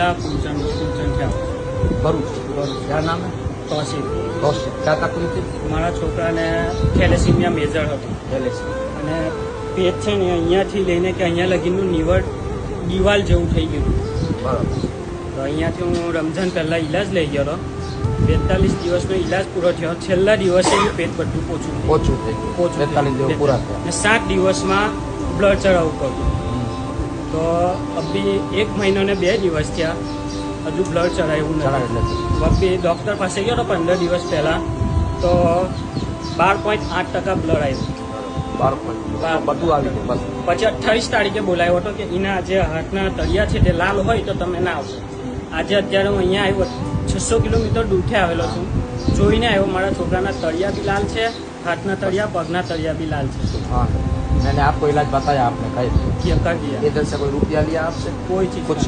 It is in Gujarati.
जिला फूलचंद क्या भरूच। क्या नाम है? तौसीफ। क्या तकलीफ थी? મારા છોકરાને થેલેસીમિયા મેજર હતું અને પેટ છે ને અહીંયાથી લઈને કે અહીંયા લગીનું દિવાલ જેવું થઈ ગયું. બરાબર. તો અહીંયાથી હું રમઝાન પહેલાં ઈલાજ લઈ ગયો હતો. 42 દિવસનો ઈલાજ પૂરો થયો. છેલ્લા દિવસે પેટ બધું પોચું થઈ ગયું. 42 દિવસ પૂરા થયા. અને 7 દિવસમાં બ્લડ ચડાવવું પડતું. તો અભી 1 મહિનો ને 2 દિવસ થયા, હજુ બ્લડ ચડાવ્યું નથી. અભી ડૉક્ટર પાસે ગયો તો 15 દિવસ પહેલાં, તો 12.8% બ્લડ આવ્યું. બધું આવી ગયું. પછી 28 તારીખે બોલાવ્યો હતો કે એના જે હાથના તળિયા છે તે લાલ હોય તો તમે ના આવશો. આજે અત્યારે હું અહીંયા આવ્યો, 600 કિલોમીટર દૂરથી આવેલો છું. જોઈને આવ્યો, મારા છોકરાના તળિયા બી લાલ છે, हाथना तड़िया पगना तड़िया भी लाल है. हाँ, मैंने आपको इलाज बताया, आपने कहा कर दिया. इधर से कोई रुपया लिया आपसे? कोई चीज़ कुछ